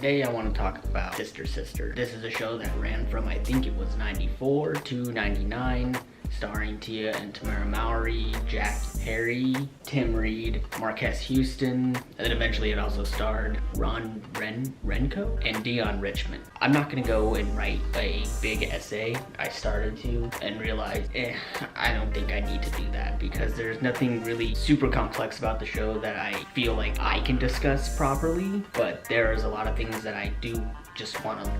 Today I want to talk about Sister Sister. This is a show that ran from, I think it was 94 to 99, starring Tia and Tamera Mowry, Jack Harry, Tim Reed, Marquess Houston, and then eventually it also starred Ron Renko and Dion Richmond. I'm not gonna go and write a big essay. I started to and realized, I don't think I need to do that because there's nothing really super complex about the show that I feel like I can discuss properly, but there's a lot of things that I do just want to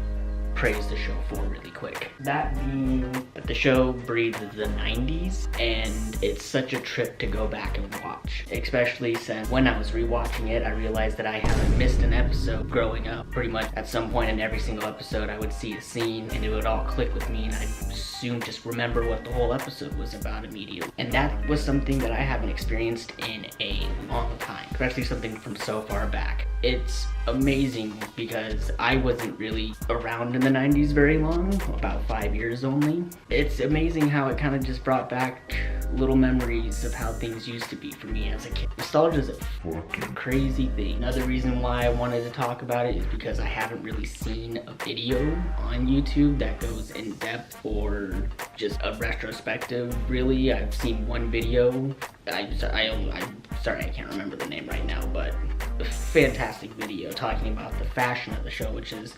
praise the show for really quick. That being that the show breathed the 90s and it's such a trip to go back and watch, especially since when I was rewatching it I realized that I haven't missed an episode growing up. Pretty much at some point in every single episode I would see a scene and it would all click with me and I'd soon just remember what the whole episode was about immediately. And that was something that I haven't experienced in a long time, especially something from so far back. It's amazing because I wasn't really around in the 90s very long, about 5 years only. It's amazing how it kind of just brought back little memories of how things used to be for me as a kid. Nostalgia is a fucking crazy thing. Another reason why I wanted to talk about it is because I haven't really seen a video on YouTube that goes in depth or just a retrospective, really. I've seen one video. I'm sorry, I can't remember the name right now, but a fantastic video talking about the fashion of the show, which is,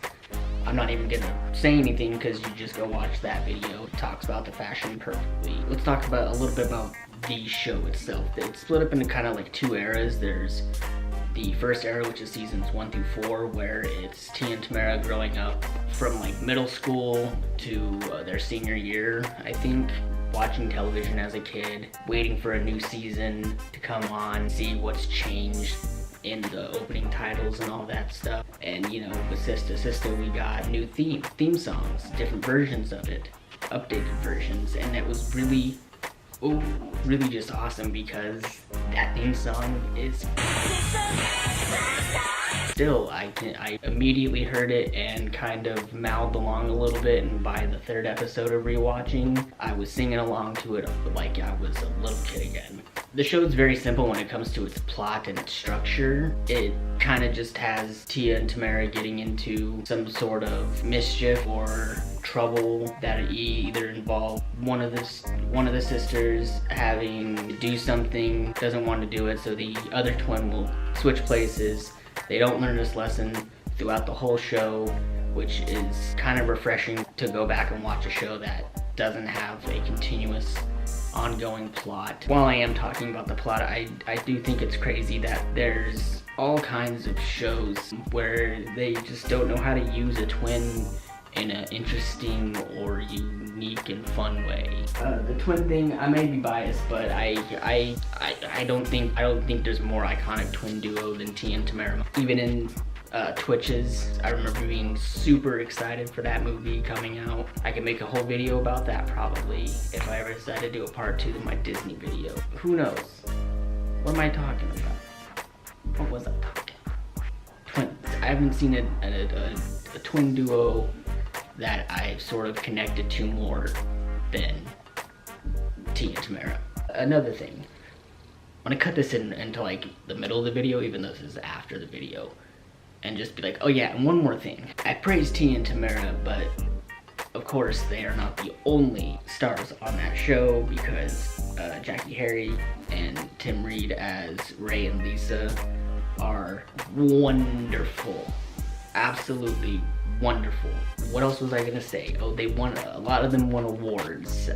I'm not even gonna say anything because you just go watch that video. It talks about the fashion perfectly. Let's talk about a little bit about the show itself. It's split up into kind of like two eras. There's the first era, which is seasons 1 through 4, where it's Tia and Tamera growing up from like middle school to their senior year, I think, watching television as a kid, waiting for a new season to come on, see what's changed in the opening titles and all that stuff. And you know, with Sister Sister we got new theme songs, different versions of it, updated versions, and it was really just awesome because that theme song is still, I immediately heard it and kind of mouthed along a little bit, and by the third episode of rewatching, I was singing along to it like I was a little kid again. The show is very simple when it comes to its plot and its structure. It kind of just has Tia and Tamera getting into some sort of mischief or trouble that either involve one of the sisters having to do something, doesn't want to do it, so the other twin will switch places. They don't learn this lesson throughout the whole show, which is kind of refreshing to go back and watch a show that doesn't have a continuous ongoing plot. While I am talking about the plot, I do think it's crazy that there's all kinds of shows where they just don't know how to use a twin in an interesting or unique and fun way. The twin thing, I may be biased, but I don't think there's a more iconic twin duo than Tia and Tamera. Even in Twitches, I remember being super excited for that movie coming out. I could make a whole video about that probably if I ever decided to do a part 2 to my Disney video. Who knows? What am I talking about? What was I talking about? Twins. I haven't seen a twin duo that I've sort of connected to more than Tia and Tamera. Another thing, I'm gonna cut this into like the middle of the video, even though this is after the video, and just be like, oh yeah, and one more thing. I praise Tia and Tamera, but of course they are not the only stars on that show because Jackie Harry and Tim Reed as Ray and Lisa are wonderful. Absolutely wonderful. What else was I gonna say? Oh, they won, a lot of them won awards.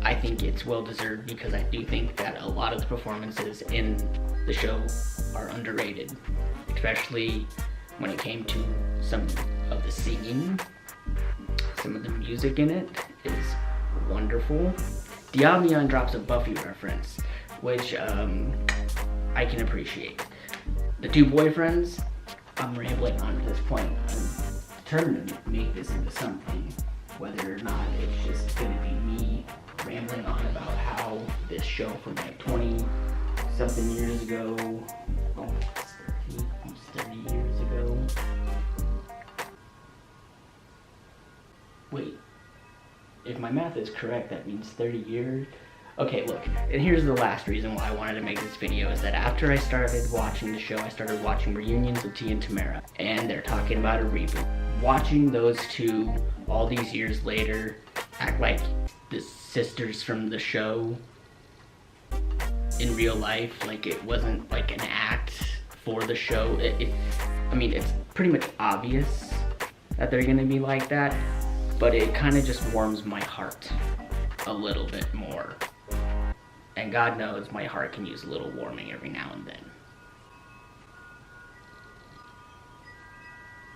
I think it's well deserved because I do think that a lot of the performances in the show are underrated, especially when it came to some of the singing. Some of the music in it is wonderful. Diavion drops a Buffy reference, which I can appreciate. The two boyfriends, I'm rambling on at this point. I'm determined to make this into something, whether or not it's just gonna be me rambling on about how this show from like 20 something years ago, almost 30 years ago. Wait, if my math is correct, that means 30 years. Okay, look, and here's the last reason why I wanted to make this video, is that after I started watching the show, I started watching reunions of Tia and Tamera, and they're talking about a reboot. Watching those two all these years later act like the sisters from the show in real life, like it wasn't like an act for the show. I mean, it's pretty much obvious that they're gonna be like that, but it kind of just warms my heart a little bit more. And God knows my heart can use a little warming every now and then.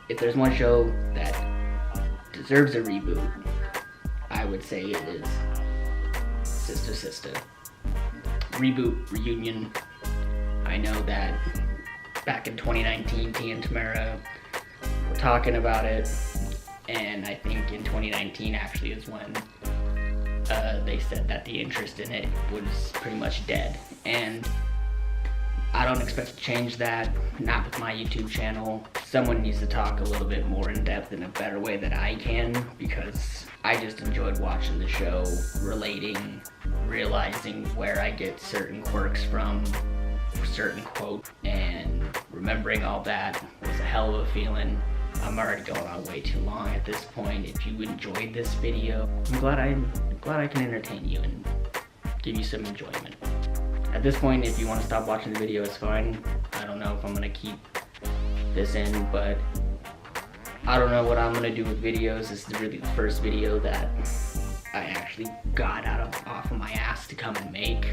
If there's one show that deserves a reboot, I would say it is Sister Sister. Reboot, reunion. I know that back in 2019, Tia and Tamera were talking about it, and I think in 2019 actually is when they said that the interest in it was pretty much dead. And I don't expect to change that, not with my YouTube channel. Someone needs to talk a little bit more in depth in a better way than I can, because I just enjoyed watching the show, relating, realizing where I get certain quirks from, certain quotes, and remembering all that was a hell of a feeling. I'm already going on way too long at this point. If you enjoyed this video, I'm glad I can entertain you and give you some enjoyment. At this point, if you want to stop watching the video, it's fine. I don't know if I'm gonna keep this in, but I don't know what I'm gonna do with videos. This is really the first video that I actually got off of my ass to come and make.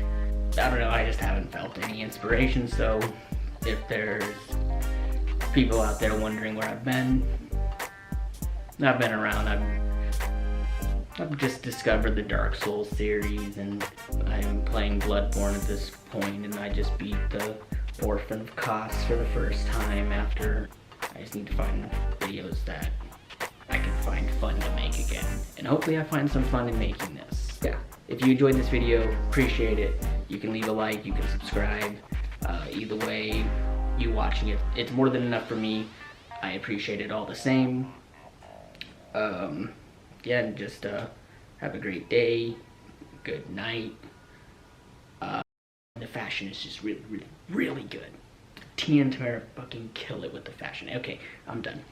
I don't know, I just haven't felt any inspiration, so if there's people out there wondering where I've been around. I've just discovered the Dark Souls series, and I'm playing Bloodborne at this point, and I just beat the Orphan of Kos for the first time. After I just need to find videos that I can find fun to make again, and hopefully I find some fun in making this. Yeah, if you enjoyed this video, appreciate it. You can leave a like, you can subscribe. Either way, you watching it, it's more than enough for me. I appreciate it all the same. Yeah, and just have a great day, good night. The fashion is just really, really, really good. Tia and Tamera fucking kill it with the fashion. Okay, I'm done.